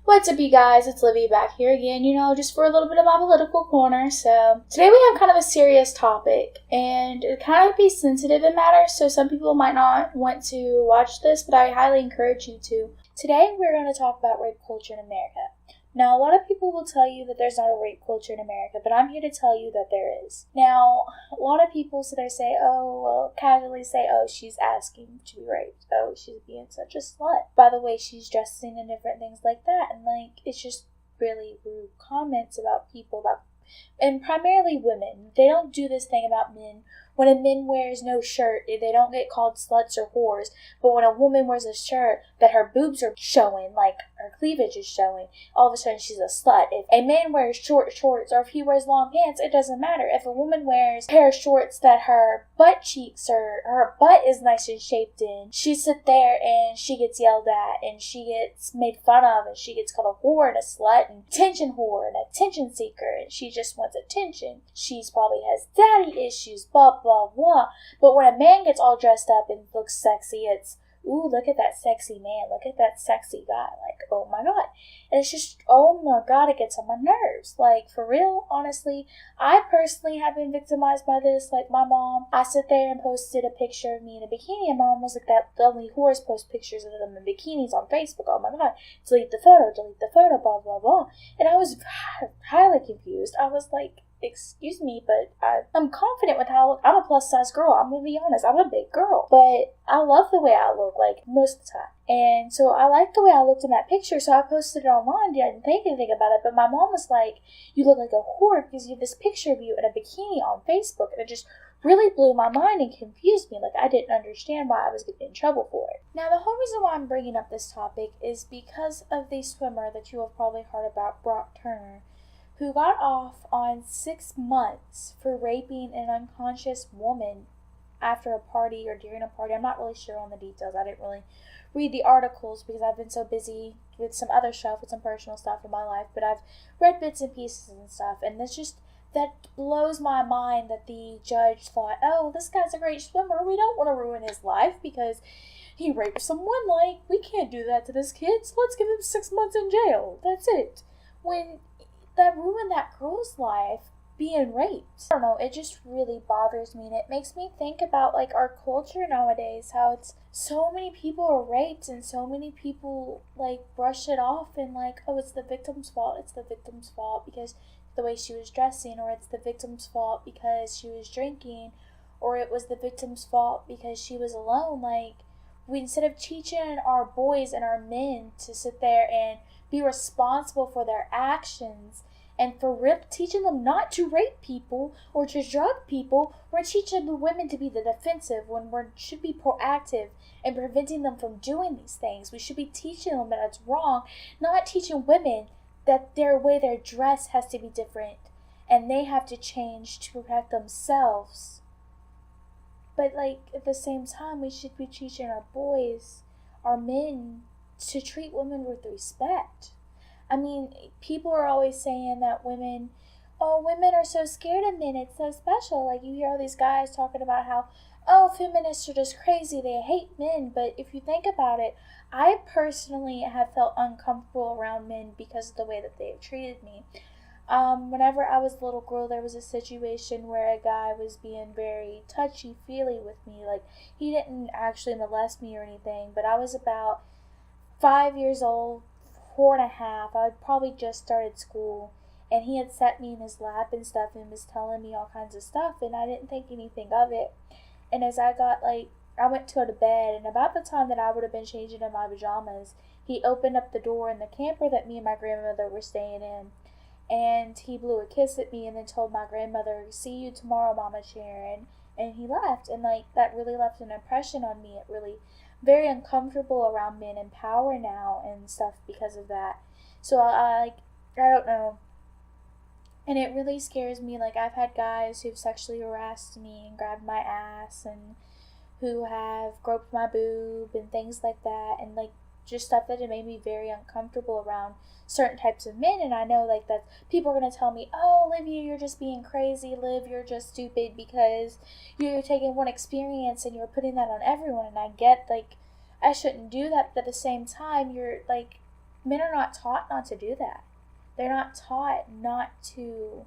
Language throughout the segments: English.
What's up, you guys? It's Livy back here again, just for a little bit of my political corner. So, today we have kind of a serious topic, and it kind of be sensitive in matters, so some people might not want to watch this, but I highly encourage you to. Today, we're going to talk about rape culture in America. Now, a lot of people will tell you that there's not a rape culture in America, but I'm here to tell you that there is. Now, a lot of people casually say, oh, she's asking to be raped. Oh, she's being such a slut. By the way, she's dressing and different things like that. And, it's just really rude comments about people, and primarily women. They don't do this thing about men. When a man wears no shirt, they don't get called sluts or whores. But when a woman wears a shirt that her boobs are showing, like her cleavage is showing, all of a sudden she's a slut. If a man wears short shorts or if he wears long pants, it doesn't matter. If a woman wears a pair of shorts that her butt cheeks or her butt is nice and shaped in, she sits there and she gets yelled at and she gets made fun of and she gets called a whore and a slut and attention whore and attention seeker, and she just wants attention. She's probably has daddy issues, blah blah blah. But when a man gets all dressed up and looks sexy, it's, ooh, look at that sexy man, look at that sexy guy, oh my god. And it's just, oh my god, it gets on my nerves. For real, honestly, I personally have been victimized by this. My mom, I sit there and posted a picture of me in a bikini, and my mom was like, that only whores post pictures of them in bikinis on Facebook, oh my god, delete the photo, blah blah blah. And I was highly confused. I was like, excuse me, but I'm confident with how I look. I'm a plus size girl. I'm gonna be honest. I'm a big girl, but I love the way I look, most of the time. And so I liked the way I looked in that picture, so I posted it online. I didn't think anything about it, but my mom was like, you look like a whore because you have this picture of you in a bikini on Facebook, and it just really blew my mind and confused me. I didn't understand why I was getting in trouble for it. Now, the whole reason why I'm bringing up this topic is because of the swimmer that you have probably heard about, Brock Turner, who got off on 6 months for raping an unconscious woman after a party or during a party. I'm not really sure on the details. I didn't really read the articles because I've been so busy with some other stuff, with some personal stuff in my life, but I've read bits and pieces and stuff, and that blows my mind that the judge thought, oh, this guy's a great swimmer. We don't want to ruin his life because he raped someone. We can't do that to this kid, so let's give him 6 months in jail. That's it. When that ruined that girl's life being raped. I don't know, it just really bothers me, and it makes me think about our culture nowadays, how it's so many people are raped and so many people brush it off and oh, it's the victim's fault because the way she was dressing, or it's the victim's fault because she was drinking, or it was the victim's fault because she was alone. We, instead of teaching our boys and our men to sit there and be responsible for their actions, and for teaching them not to rape people or to drug people, we're teaching the women to be the defensive when we should be proactive and preventing them from doing these things. We should be teaching them that it's wrong, not teaching women that their way their dress has to be different and they have to change to protect themselves. But at the same time, we should be teaching our boys, our men, to treat women with respect. I mean, people are always saying that women are so scared of men, it's so special. You hear all these guys talking about how, oh, feminists are just crazy, they hate men. But if you think about it, I personally have felt uncomfortable around men because of the way that they have treated me. Whenever I was a little girl, there was a situation where a guy was being very touchy-feely with me. He didn't actually molest me or anything, but I was about 5 years old, 4.5. I had probably just started school, and he had set me in his lap and stuff and was telling me all kinds of stuff, and I didn't think anything of it. And as I got I went to go to bed, and about the time that I would have been changing in my pajamas, he opened up the door in the camper that me and my grandmother were staying in, and he blew a kiss at me and then told my grandmother, see you tomorrow, Mama Sharon, and he left. And that really left an impression on me. It really very uncomfortable around men in power now and stuff because of that. So I don't know. And it really scares me. I've had guys who've sexually harassed me and grabbed my ass, and who have groped my boob and things like that, and just stuff that it made me very uncomfortable around certain types of men. And I know that people are going to tell me, oh, Olivia, you're just being crazy. Liv, you're just stupid because you're taking one experience and you're putting that on everyone. And I get I shouldn't do that, but at the same time, you're men are not taught not to do that. They're not taught not to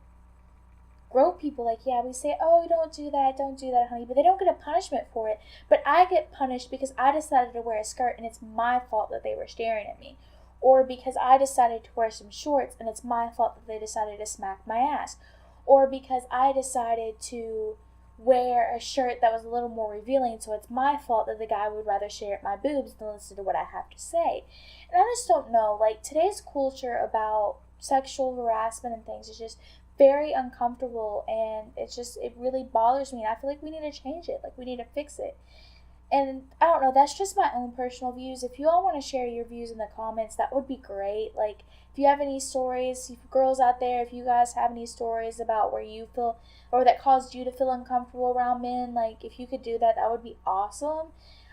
grow people. Like, yeah, we say, oh, don't do that, honey, but they don't get a punishment for it. But I get punished because I decided to wear a skirt and it's my fault that they were staring at me. Or because I decided to wear some shorts and it's my fault that they decided to smack my ass. Or because I decided to wear a shirt that was a little more revealing, so it's my fault that the guy would rather stare at my boobs than listen to what I have to say. And I just don't know, like, today's culture about sexual harassment and things is just very uncomfortable, and it really bothers me, and I feel like we need to change it, like we need to fix it. And I don't know, that's just my own personal views. If you all want to share your views in the comments, that would be great. Like, if you have any stories, girls out there, if you guys have any stories about where you feel, or that caused you to feel uncomfortable around men, like, if you could do that, that would be awesome.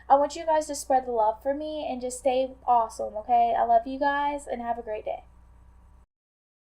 I want you guys to spread the love for me and just stay awesome, okay? I love you guys, and have a great day.